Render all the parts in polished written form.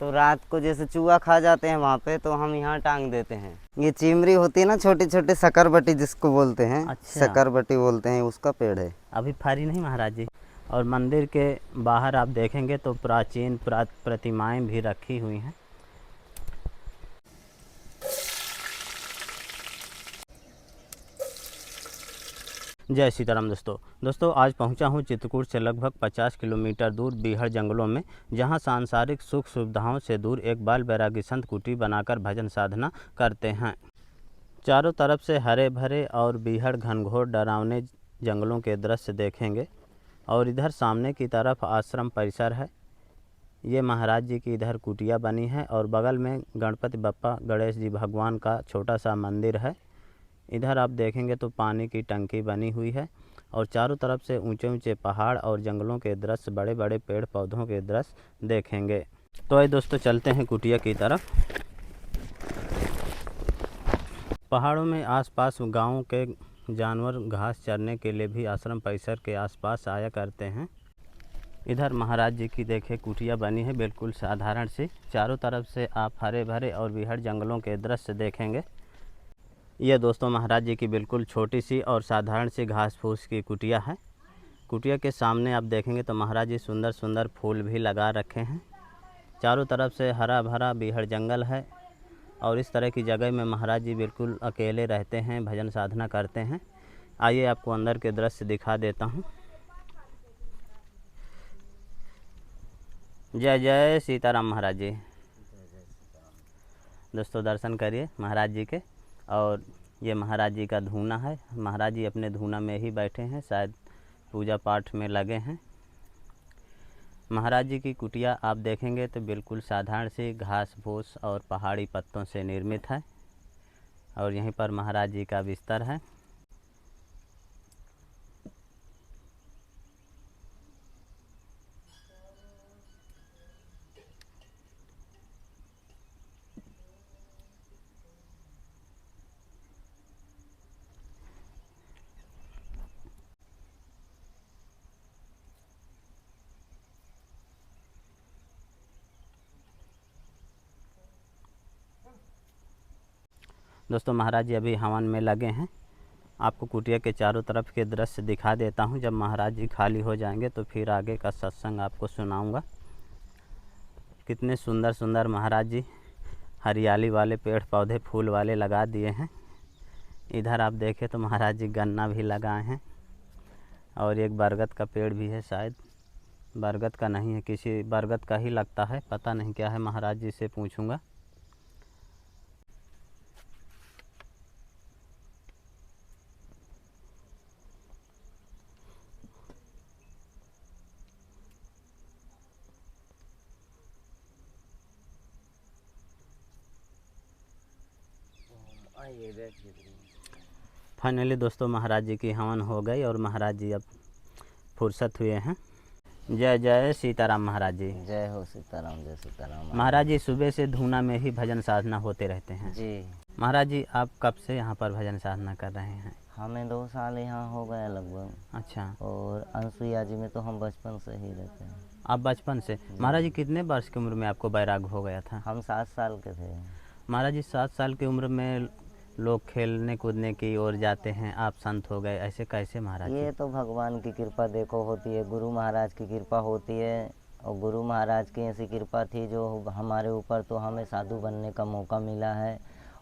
तो रात को जैसे चूहा खा जाते हैं वहाँ पे, तो हम यहाँ टांग देते हैं। ये चिमरी होती है ना, छोटी छोटी शकरबटी जिसको बोलते हैं। अच्छा। शकरबटी बोलते हैं, उसका पेड़ है। अभी फरी नहीं महाराज जी। और मंदिर के बाहर आप देखेंगे तो प्राचीन प्रतिमाएं भी रखी हुई हैं। जय सीताराम दोस्तों आज पहुंचा हूं चित्रकूट से लगभग 50 किलोमीटर दूर बीहड़ जंगलों में, जहां सांसारिक सुख सुविधाओं से दूर एक बाल बैरागी संत कुटी बनाकर भजन साधना करते हैं। चारों तरफ से हरे भरे और बीहड़ घनघोर डरावने जंगलों के दृश्य देखेंगे। और इधर सामने की तरफ आश्रम परिसर है। ये महाराज जी की इधर कुटिया बनी है और बगल में गणपति बप्पा गणेश जी भगवान का छोटा सा मंदिर है। इधर आप देखेंगे तो पानी की टंकी बनी हुई है और चारों तरफ से ऊंचे ऊंचे पहाड़ और जंगलों के दृश्य, बड़े बड़े पेड़ पौधों के दृश्य देखेंगे। तो आइए दोस्तों चलते हैं कुटिया की तरफ। पहाड़ों में आसपास गांवों के जानवर घास चरने के लिए भी आश्रम परिसर के आसपास आया करते हैं। इधर महाराज जी की देखे कुटिया बनी है, बिल्कुल साधारण सी। चारों तरफ से आप हरे भरे और बीहड़ जंगलों के दृश्य देखेंगे। ये दोस्तों महाराज जी की बिल्कुल छोटी सी और साधारण सी घास फूस की कुटिया है। कुटिया के सामने आप देखेंगे तो महाराज जी सुंदर सुंदर फूल भी लगा रखे हैं। चारों तरफ से हरा भरा बीहड़ जंगल है और इस तरह की जगह में महाराज जी बिल्कुल अकेले रहते हैं, भजन साधना करते हैं। आइए आपको अंदर के दृश्य दिखा देता हूँ। जय जय सीताराम महाराज जी। दोस्तों दर्शन करिए महाराज जी के। और ये महाराज जी का धूना है। महाराज जी अपने धूना में ही बैठे हैं, शायद पूजा पाठ में लगे हैं। महाराज जी की कुटिया आप देखेंगे तो बिल्कुल साधारण सी घास फूस और पहाड़ी पत्तों से निर्मित है। और यहीं पर महाराज जी का बिस्तर है। दोस्तों महाराज जी अभी हवन में लगे हैं। आपको कुटिया के चारों तरफ के दृश्य दिखा देता हूँ। जब महाराज जी खाली हो जाएंगे तो फिर आगे का सत्संग आपको सुनाऊंगा। कितने सुंदर सुंदर महाराज जी हरियाली वाले पेड़ पौधे फूल वाले लगा दिए हैं। इधर आप देखें तो महाराज जी गन्ना भी लगाए हैं और एक बरगद का पेड़ भी है। शायद बरगद का नहीं है, किसी बरगद का ही लगता है, पता नहीं क्या है, महाराज जी से पूछूंगा। फाइनली दोस्तों महाराज जी की हवन हो गई और महाराज जी अब फुर्सत हुए हैं। जय जय सीताराम महाराज जी। जय हो सीताराम, जय सीताराम। महाराज जी सुबह से धूना में ही भजन साधना होते रहते हैं जी। महाराज जी आप कब से यहाँ पर भजन साधना कर रहे हैं? हमें 2 साल यहाँ हो गया लगभग। अच्छा। और अनसुईया जी में तो हम बचपन से ही रहते हैं। आप बचपन से? महाराज जी कितने वर्ष की उम्र में आपको बैराग हो गया था? हम 7 साल के थे। महाराज जी 7 साल की उम्र में लोग खेलने कूदने की ओर जाते हैं, आप संत हो गए, ऐसे कैसे महाराज जी? ये तो भगवान की कृपा देखो होती है, गुरु महाराज की कृपा होती है। और गुरु महाराज की ऐसी कृपा थी जो हमारे ऊपर, तो हमें साधु बनने का मौका मिला है।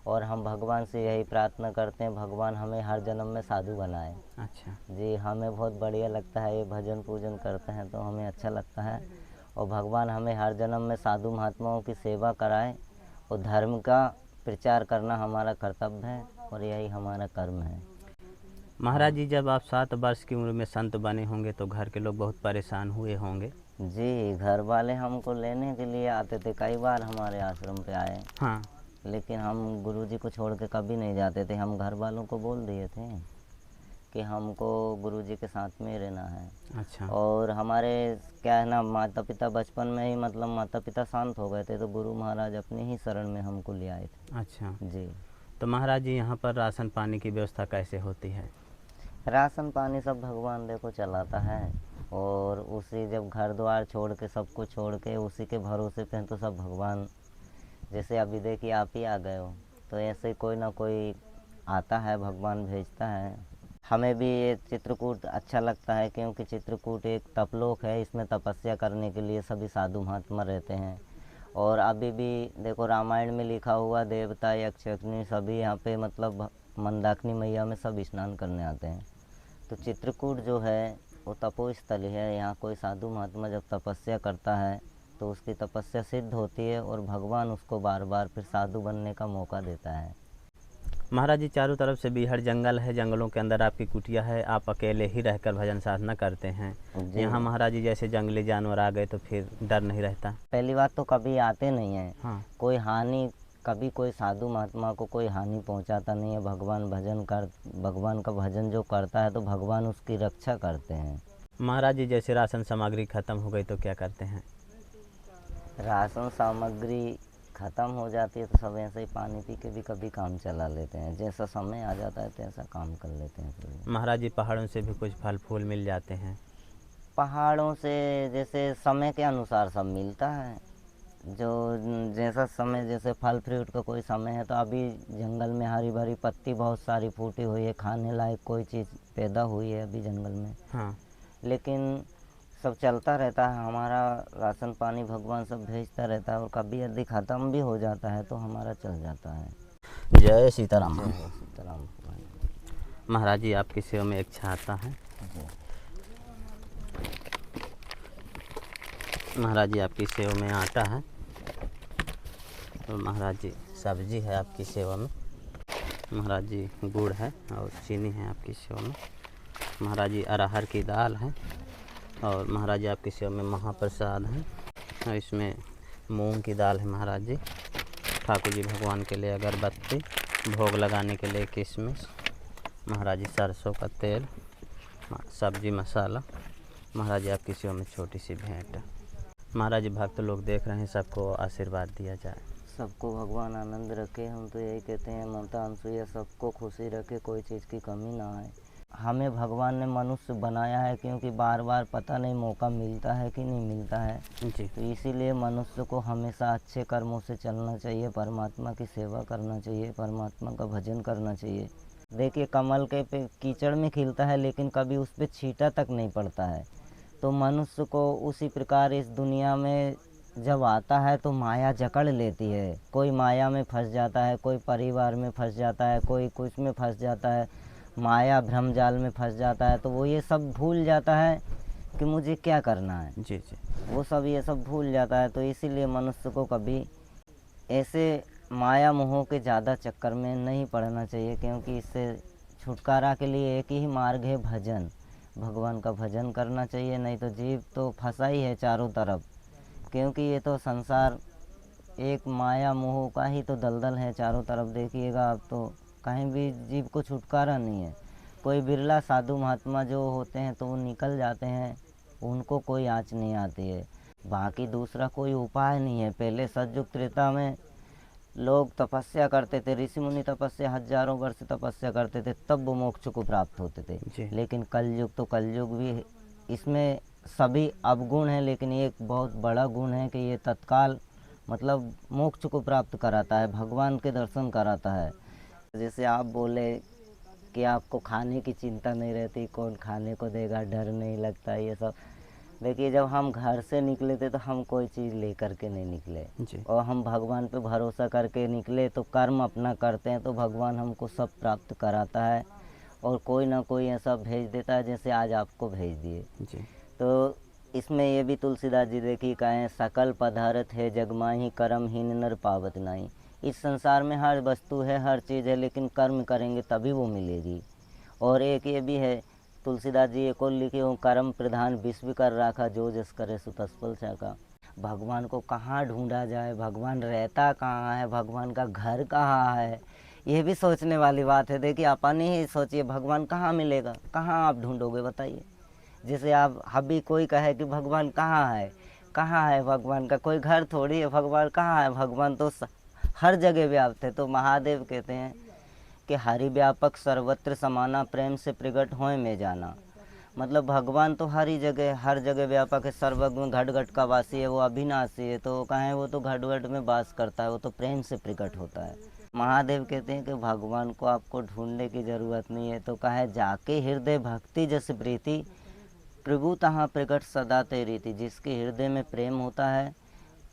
और हम भगवान से यही प्रार्थना करते हैं, भगवान हमें हर जन्म में साधु बनाए। अच्छा जी, हमें बहुत बढ़िया लगता है, ये भजन पूजन करते हैं तो हमें अच्छा लगता है। और भगवान हमें हर जन्म में साधु महात्माओं की सेवा कराए और धर्म का प्रचार करना हमारा कर्तव्य है और यही हमारा कर्म है। महाराज जी जब आप 7 वर्ष की उम्र में संत बने होंगे तो घर के लोग बहुत परेशान हुए होंगे? जी, घर वाले हमको लेने के लिए आते थे, कई बार हमारे आश्रम पे आए। हाँ। लेकिन हम गुरुजी को छोड़ के कभी नहीं जाते थे। हम घर वालों को बोल दिए थे कि हमको गुरुजी के साथ में रहना है। अच्छा। और हमारे क्या है ना, माता पिता बचपन में ही मतलब माता पिता शांत हो गए थे, तो गुरु महाराज अपने ही शरण में हमको ले आए थे। अच्छा जी। तो महाराज जी यहाँ पर राशन पानी की व्यवस्था कैसे होती है? राशन पानी सब भगवान देखो चलाता है, और उसी जब घर द्वार छोड़ के सब कुछ छोड़ के उसी के भरोसे पे हैं तो सब भगवान। जैसे अभी देखिए आप ही आ गए हो, तो ऐसे कोई ना कोई आता है, भगवान भेजता है। हमें भी ये चित्रकूट अच्छा लगता है क्योंकि चित्रकूट एक तपलोक है, इसमें तपस्या करने के लिए सभी साधु महात्मा रहते हैं। और अभी भी देखो रामायण में लिखा हुआ देवता यक्ष अग्नि सभी यहाँ पे मतलब मंदाकिनी मैया में सब स्नान करने आते हैं। तो चित्रकूट जो है वो तपोस्थल है। यहाँ कोई साधु महात्मा जब तपस्या करता है तो उसकी तपस्या सिद्ध होती है और भगवान उसको बार बार फिर साधु बनने का मौका देता है। महाराज जी, चारों तरफ से बीहड़ जंगल है, जंगलों के अंदर आपकी कुटिया है, आप अकेले ही रहकर भजन साधना करते हैं। जी। यहाँ महाराज जी जैसे जंगली जानवर आ गए तो फिर डर नहीं रहता? पहली बात तो कभी आते नहीं हैं। हाँ। कोई हानि, कभी कोई साधु महात्मा को कोई हानि पहुंचाता नहीं है। भगवान का भजन जो करता है तो भगवान उसकी रक्षा करते हैं। महाराज जी जैसे राशन सामग्री खत्म हो गई तो क्या करते हैं? राशन सामग्री ख़त्म हो जाती है तो सब ऐसे ही पानी पी के भी कभी काम चला लेते हैं। जैसा समय आ जाता है तैसा काम कर लेते हैं फिर। महाराज जी पहाड़ों से भी कुछ फल फूल मिल जाते हैं? पहाड़ों से जैसे समय के अनुसार सब मिलता है। जो जैसा समय, जैसे फल फ्रूट का कोई समय है तो अभी जंगल में हरी भरी पत्ती बहुत सारी फूटी हुई है, खाने लायक कोई चीज़ पैदा हुई है अभी जंगल में। हाँ। लेकिन सब चलता रहता है, हमारा राशन पानी भगवान सब भेजता रहता है। और कभी यदि ख़त्म भी हो जाता है तो हमारा चल जाता है। जय सीताराम। जय सीताराम। महाराज जी आपकी सेवा में एक छाता है। महाराज जी आपकी सेवा में आटा है, और महाराज जी सब्जी है आपकी सेवा में। महाराज जी गुड़ है और चीनी है आपकी सेवा में। महाराज जी अरहर की दाल है, और महाराज जी आपकी सेवा में महाप्रसाद है, और इसमें मूंग की दाल है। महाराज जी ठाकुर जी भगवान के लिए अगरबत्ती, भोग लगाने के लिए किशमिश। महाराज जी सरसों का तेल, सब्जी मसाला। महाराज जी आपकी सेवा में छोटी सी भेंट। महाराज जी भक्त लोग देख रहे हैं, सबको आशीर्वाद दिया जाए। सबको भगवान आनंद रखे, हम तो यही कहते हैं। माता अनसुईया सबको खुशी रखे, कोई चीज़ की कमी ना आए। हमें भगवान ने मनुष्य बनाया है क्योंकि बार बार पता नहीं मौका मिलता है कि नहीं मिलता है जी। तो इसीलिए मनुष्य को हमेशा अच्छे कर्मों से चलना चाहिए, परमात्मा की सेवा करना चाहिए, परमात्मा का भजन करना चाहिए। देखिए कमल के पे कीचड़ में खिलता है लेकिन कभी उस पर छींटा तक नहीं पड़ता है। तो मनुष्य को उसी प्रकार इस दुनिया में जब आता है तो माया जकड़ लेती है। कोई माया में फंस जाता है, कोई परिवार में फंस जाता है, कोई कुछ में फंस जाता है, माया भ्रम जाल में फंस जाता है। तो वो ये सब भूल जाता है कि मुझे क्या करना है। जी जी। वो सब ये सब भूल जाता है। तो इसीलिए मनुष्य को कभी ऐसे माया मोह के ज़्यादा चक्कर में नहीं पड़ना चाहिए, क्योंकि इससे छुटकारा के लिए एक ही मार्ग है, भजन। भगवान का भजन करना चाहिए, नहीं तो जीव तो फंसा ही है चारों तरफ। क्योंकि ये तो संसार एक माया मोह का ही तो दलदल है चारों तरफ। देखिएगा आप तो कहीं भी जीव को छुटकारा नहीं है। कोई बिरला साधु महात्मा जो होते हैं तो वो निकल जाते हैं, उनको कोई आँच नहीं आती है। बाकी दूसरा कोई उपाय नहीं है। पहले सतयुग त्रेता में लोग तपस्या करते थे, ऋषि मुनि तपस्या हजारों वर्ष तपस्या करते थे, तब वो मोक्ष को प्राप्त होते थे। जी। लेकिन कलयुग तो कलयुग भी, इसमें सभी अवगुण हैं लेकिन एक बहुत बड़ा गुण है कि ये तत्काल मतलब मोक्ष को प्राप्त कराता है, भगवान के दर्शन कराता है। जैसे आप बोले कि आपको खाने की चिंता नहीं रहती, कौन खाने को देगा, डर नहीं लगता, ये सब। देखिए जब हम घर से निकले थे तो हम कोई चीज़ लेकर के नहीं निकले, जी। और हम भगवान पे भरोसा करके निकले तो कर्म अपना करते हैं तो भगवान हमको सब प्राप्त कराता है, और कोई ना कोई ऐसा भेज देता है जैसे आज आपको भेज दिए। जी। तो इसमें ये भी तुलसीदास जी देखिए कहें, सकल पदार्थ है जगमाही, कर्महीन नर पावत नाही। इस संसार में हर वस्तु है, हर चीज़ है, लेकिन कर्म करेंगे तभी वो मिलेगी। और एक ये भी है, तुलसीदास जी एक और लिखे हो, कर्म प्रधान विश्व कर राखा, जो जस करे सो तत्फल चाखा। भगवान को कहाँ ढूंढा जाए, भगवान रहता कहाँ है, भगवान का घर कहाँ है, ये भी सोचने वाली बात है। देखिए अपन ही सोचिए भगवान कहाँ मिलेगा, कहाँ आप ढूंढोगे बताइए। जैसे आप अभी कोई कहे कि भगवान कहाँ है भगवान का कोई घर थोड़ी है, भगवान कहाँ है, भगवान तो हर जगह व्याप्त है। तो महादेव कहते हैं कि हरि व्यापक सर्वत्र समाना प्रेम से प्रकट होए में जाना। मतलब भगवान तो हर जगह व्यापक है, सर्वज्ञ में घट घट का वासी है, वो अविनाशी है, तो कहाँ है, वो तो घट घट में वास करता है, वो तो प्रेम से प्रकट होता है। महादेव कहते हैं कि भगवान को आपको ढूंढने की ज़रूरत नहीं है, तो कहे जाके हृदय भक्ति जस प्रीति प्रभु तहाँ प्रकट सदा ते रीति। जिसके हृदय में प्रेम होता है,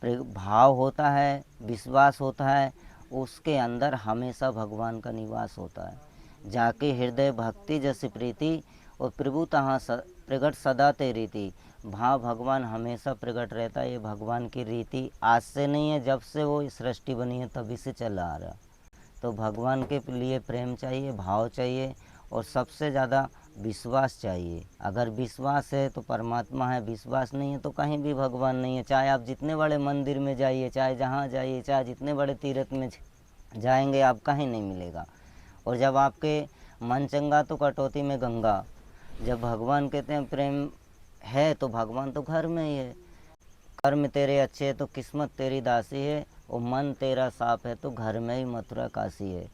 भाव होता है, विश्वास होता है, उसके अंदर हमेशा भगवान का निवास होता है। जाके हृदय भक्ति जैसी प्रीति और प्रभु तहाँ प्रकट सदा ते रीति। भाव भगवान हमेशा प्रकट रहता है। ये भगवान की रीति आज से नहीं है, जब से वो सृष्टि बनी है तभी से चला आ रहा। तो भगवान के लिए प्रेम चाहिए, भाव चाहिए और सबसे ज़्यादा विश्वास चाहिए। अगर विश्वास है तो परमात्मा है, विश्वास नहीं है तो कहीं भी भगवान नहीं है। चाहे आप जितने बड़े मंदिर में जाइए, चाहे जहाँ जाइए, चाहे जितने बड़े तीर्थ में जाएंगे, आप कहीं नहीं मिलेगा। और जब आपके मन चंगा तो कटौती में गंगा। जब भगवान कहते हैं प्रेम है तो भगवान तो घर में ही है। कर्म तेरे अच्छे है तो किस्मत तेरी दासी है, और मन तेरा साफ है तो घर में ही मथुरा काशी है।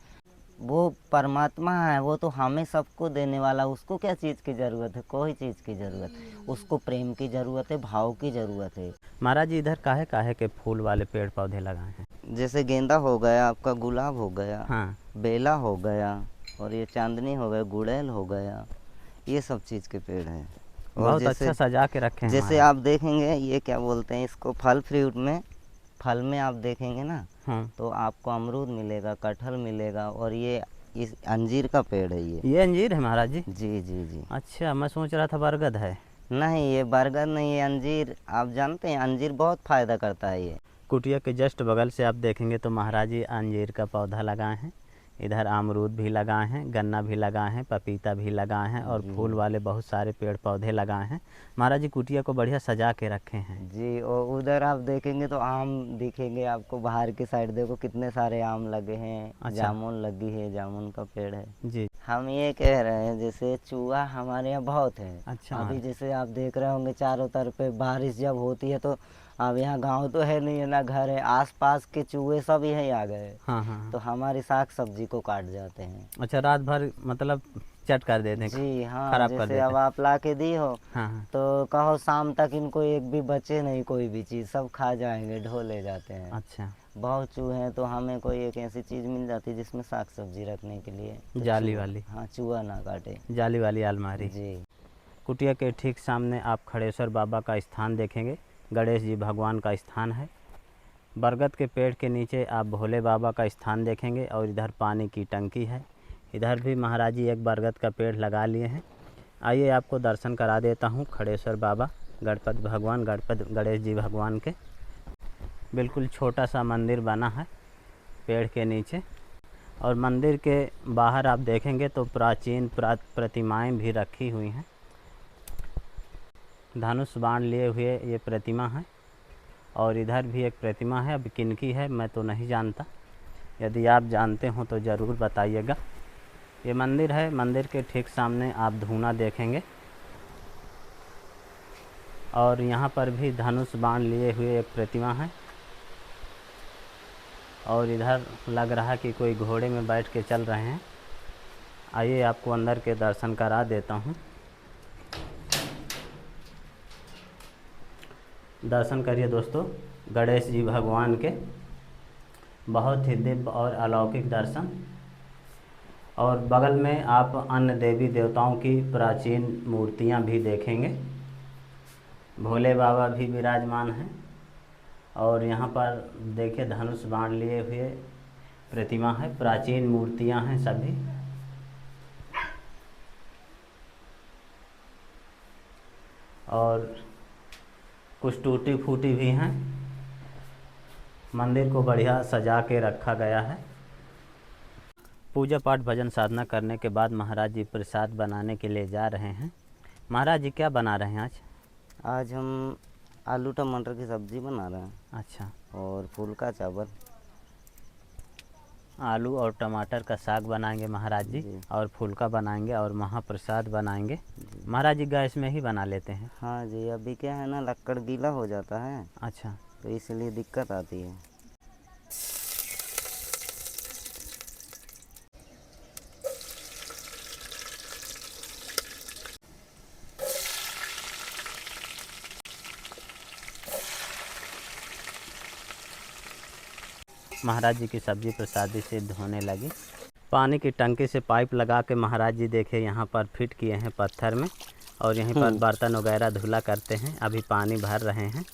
वो परमात्मा है, वो तो हमें सबको देने वाला। उसको क्या चीज़ की ज़रूरत है? कोई चीज़ की ज़रूरत। उसको प्रेम की ज़रूरत है, भाव की ज़रूरत है। महाराज जी इधर काहे काहे के फूल वाले पेड़ पौधे लगाए हैं? जैसे गेंदा हो गया, आपका गुलाब हो गया, हाँ। बेला हो गया, और ये चांदनी हो गया, गुड़ैल हो गया, ये सब चीज़ के पेड़ हैं। और बहुत जैसे अच्छा सजा के रखे हैं जैसे महाराज। आप देखेंगे, ये क्या बोलते हैं इसको, फल फ्रूट में, फल में आप देखेंगे ना हाँ। तो आपको अमरूद मिलेगा, कटहल मिलेगा, और ये इस अंजीर का पेड़ है ये अंजीर है महाराज जी? जी जी जी। अच्छा, मैं सोच रहा था बरगद है। नहीं, ये बरगद नहीं है, अंजीर। आप जानते हैं अंजीर बहुत फ़ायदा करता है ये। कुटिया के जस्ट बगल से आप देखेंगे तो महाराज जी अंजीर का पौधा लगाए हैं। इधर अमरूद भी लगाए हैं, गन्ना भी लगाए हैं, पपीता भी लगाए हैं और फूल वाले बहुत सारे पेड़ पौधे लगाए हैं। महाराज जी कुटिया को बढ़िया सजा के रखे हैं जी। और उधर आप देखेंगे तो आम दिखेंगे आपको, बाहर की साइड देखो कितने सारे आम लगे हैं। अच्छा। जामुन लगी है, जामुन का पेड़ है जी। हम ये कह रहे हैं, जैसे चूहा हमारे यहाँ बहुत है। अच्छा अभी महाराज। जैसे आप देख रहे होंगे चारों तरफ पे बारिश जब होती है तो अब यहाँ गांव तो है नहीं है, ना घर है, आसपास के चूहे सब यहीं आ गए। हाँ हाँ। तो हमारी साग सब्जी को काट जाते हैं। अच्छा, रात भर मतलब चट कर देते हैं, जी हाँ। खराब कर जैसे देते अब हैं। आप ला के दी हो हाँ हाँ। तो कहो शाम तक इनको एक भी बचे नहीं, कोई भी चीज़ सब खा जाएंगे, ढो ले जाते हैं। अच्छा। बहुत चूहे हैं, तो हमें कोई एक ऐसी चीज़ मिल जाती है जिसमें साग सब्जी रखने के लिए, तो जाली वाली। हाँ, चूहा ना काटे। जाली वाली अलमारी। जी। कुटिया के ठीक सामने आप खड़ेश्वर बाबा का स्थान देखेंगे। गणेश जी भगवान का स्थान है। बरगद के पेड़ के नीचे आप भोले बाबा का स्थान देखेंगे और इधर पानी की टंकी है। इधर भी महाराज जी एक बरगद का पेड़ लगा लिए हैं। आइए आपको दर्शन करा देता हूँ खड़ेश्वर बाबा, गणपति भगवान, गणेश जी भगवान के। बिल्कुल छोटा सा मंदिर बना है पेड़ के नीचे, और मंदिर के बाहर आप देखेंगे तो प्राचीन प्रतिमाएं भी रखी हुई हैं। धनुष बाण लिए हुए ये प्रतिमा है, और इधर भी एक प्रतिमा है। अब किनकी है मैं तो नहीं जानता, यदि आप जानते हो तो ज़रूर बताइएगा। ये मंदिर है, मंदिर के ठीक सामने आप धूना देखेंगे, और यहाँ पर भी धनुष बाण लिए हुए एक प्रतिमा है, और इधर लग रहा कि कोई घोड़े में बैठ के चल रहे हैं। आइए आपको अंदर के दर्शन करा देता हूँ। दर्शन करिए दोस्तों गणेश जी भगवान के, बहुत ही दिव्य और अलौकिक दर्शन। और बगल में आप अन्य देवी देवताओं की प्राचीन मूर्तियां भी देखेंगे। भोले बाबा भी विराजमान हैं, और यहाँ पर देखिए धनुष बाण लिए हुए प्रतिमा है, प्राचीन मूर्तियां हैं सभी। और कुछ टूटी फूटी भी हैं। मंदिर को बढ़िया सजा के रखा गया है। पूजा पाठ भजन साधना करने के बाद महाराज जी प्रसाद बनाने के लिए जा रहे हैं। महाराज जी क्या बना रहे हैं आज? आज हम आलू टमाटर की सब्ज़ी बना रहे हैं। अच्छा, और फुल्का चावल। आलू और टमाटर का साग बनाएंगे महाराज जी, और फुल्का बनाएंगे और महाप्रसाद बनाएंगे। महाराज जी गैस में ही बना लेते हैं? हाँ जी, अभी क्या है ना, लक्कड़ गीला हो जाता है। अच्छा। तो इसलिए दिक्कत आती है। महाराज जी की सब्जी प्रसादी सिद्ध होने लगी। पानी की टंकी से पाइप लगा के महाराज जी देखिए यहाँ पर फिट किए हैं पत्थर में, और यहीं पर बर्तन वगैरह धुला करते हैं। अभी पानी भर रहे हैं।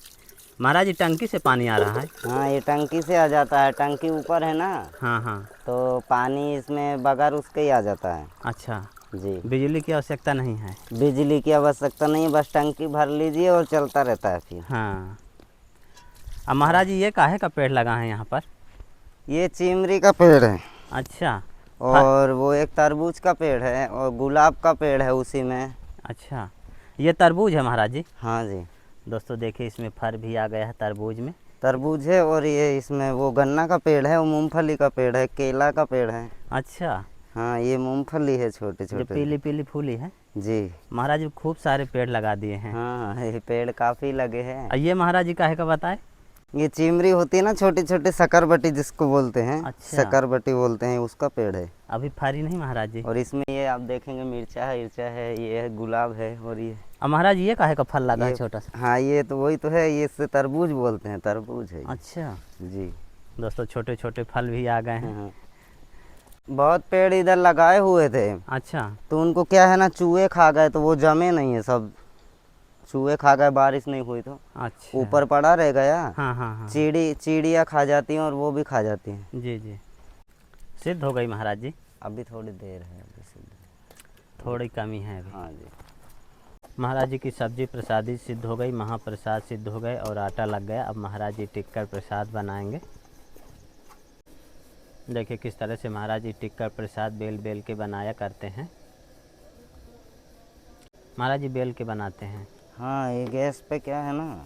महाराज जी टंकी से पानी आ रहा है? हाँ, ये टंकी से आ जाता है, टंकी ऊपर है ना। हाँ हाँ। तो पानी इसमें बगैर उसके ही आ जाता है। अच्छा जी, बिजली की आवश्यकता नहीं है? बिजली की आवश्यकता नहीं है, बस टंकी भर लीजिए और चलता रहता है फिर। हाँ। अब महाराज जी ये काहे का पेड़ लगा है यहाँ पर? ये चीमरी का पेड़ है, अच्छा। और वो एक तरबूज का पेड़ है, और गुलाब का पेड़ है उसी में। अच्छा, ये तरबूज है महाराज जी? हाँ जी, दोस्तों देखिए इसमें फल भी आ गया है तरबूज में। तरबूज है, और ये इसमें वो गन्ना का पेड़ है, वो मूंगफली का पेड़ है, केला का पेड़ है। अच्छा, हाँ, ये मूंगफली है छोटे जो छोटे। पीली पीली फूली है। जी, महाराज जी खूब सारे पेड़ लगा दिए हैं। हाँ, ये पेड़ काफ़ी लगे हैं। ये महाराज जी काहे का बताए? ये चीमरी होती है ना, छोटी छोटी शकरबटी जिसको बोलते हैं। अच्छा। शकरबटी बोलते हैं, उसका पेड़ है। अभी फरी नहीं महाराज जी? और इसमें ये आप देखेंगे मिर्चा है, इर्चा है, ये है गुलाब है, और ये अब महाराज ये काहे का फल लगा है ये- छोटा सा? हाँ, ये तो वही तो है, ये इससे तरबूज बोलते हैं, तरबूज है ये। अच्छा जी। दोस्तों छोटे छोटे फल भी आ गए हैं। हाँ, बहुत पेड़ इधर लगाए हुए थे, अच्छा। तो उनको क्या है ना, चूहे खा गए, तो वो जमे नहीं है, सब चूहे खा गए, बारिश नहीं हुई तो अच्छा। ऊपर पड़ा रह गया। हाँ हाँ हाँ। चिड़िया खा जाती हैं, और वो भी खा जाती हैं। जी जी, सिद्ध हो गई महाराज जी? अभी थोड़ी देर है, अभी सिद्ध। थोड़ी कमी है अभी। हाँ जी। महाराज जी की सब्जी प्रसादी सिद्ध हो गई, महाप्रसाद सिद्ध हो गए और आटा लग गया। अब महाराज जी टिक्कर प्रसाद बनाएंगे। देखिए किस तरह से महाराज जी टिक्कर प्रसाद बेल बेल के बनाया करते हैं। महाराज जी बेल के बनाते हैं। हाँ, ये गैस पे क्या है ना,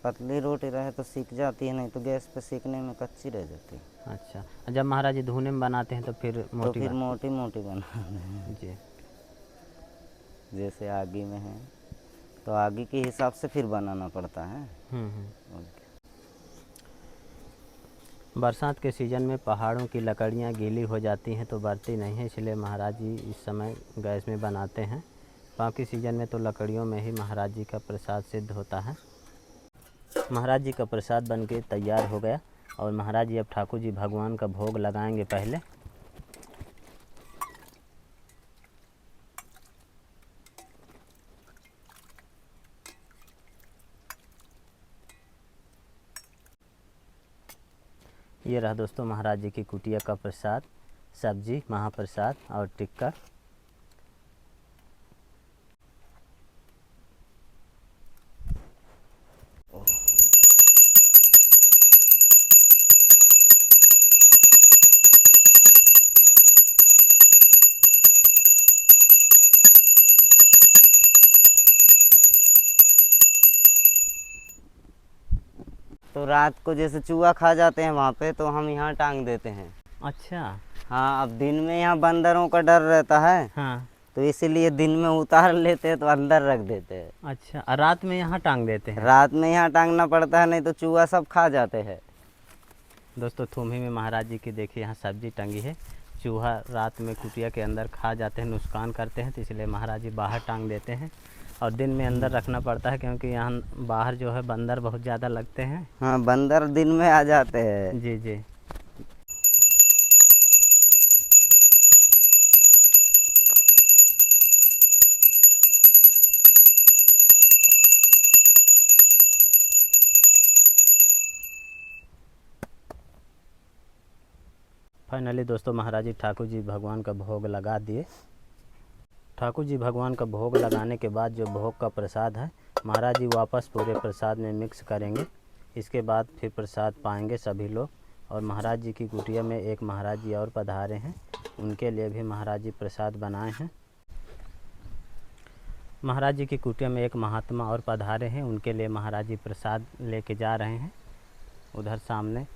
पतली रोटी रहे तो सीख जाती है, नहीं तो गैस पे सीखने में कच्ची रह जाती है। अच्छा, जब महाराज जी धुने में बनाते हैं तो फिर तो मोटी फिर मोटी मोटी बनाते हैं। जी। जैसे आगी में है, तो आगी के हिसाब से फिर बनाना पड़ता है। हम्म। और क्या। बरसात के सीज़न में पहाड़ों की लकड़ियाँ गीली हो जाती हैं तो बढ़ती नहीं है, इसलिए महाराज जी इस समय गैस में बनाते हैं। बाकी सीज़न में तो लकड़ियों में ही महाराज जी का प्रसाद सिद्ध होता है। महाराज जी का प्रसाद बनके तैयार हो गया, और महाराज जी अब ठाकुर जी भगवान का भोग लगाएंगे पहले। ये रहा दोस्तों महाराज जी की कुटिया का प्रसाद, सब्जी, महाप्रसाद और टिक्का। तो रात को जैसे चूहा खा जाते हैं वहाँ पे, तो हम यहाँ टांग देते हैं। अच्छा। हाँ, अब दिन में यहाँ बंदरों का डर रहता है, हाँ। तो इसीलिए दिन में उतार लेते हैं, तो अंदर रख देते हैं। अच्छा, और रात में यहाँ टांग देते हैं? रात में यहाँ टांगना पड़ता है, नहीं तो चूहा सब खा जाते हैं। दोस्तों थूमी में महाराज जी की देखिए यहाँ सब्जी टंगी है। चूहा रात में कुटिया के अंदर खा जाते हैं, नुकसान करते हैं, तो इसलिए महाराज जी बाहर टांग देते हैं, और दिन में अंदर रखना पड़ता है क्योंकि यहाँ बाहर जो है बंदर बहुत ज़्यादा लगते हैं। हाँ, बंदर दिन में आ जाते हैं। जी जी। फाइनली दोस्तों महाराज जी ठाकुर जी भगवान का भोग लगा दिए। ठाकुर जी भगवान का भोग लगाने के बाद जो भोग का प्रसाद है महाराज जी वापस पूरे प्रसाद में मिक्स करेंगे। इसके बाद फिर प्रसाद पाएंगे सभी लोग। और महाराज जी की कुटिया में एक महाराज जी और पधारे हैं, उनके लिए भी महाराज जी प्रसाद बनाए हैं। महाराज जी की कुटिया में एक महात्मा और पधारे हैं, उनके लिए महाराज जी प्रसाद लेके जा रहे हैं। उधर सामने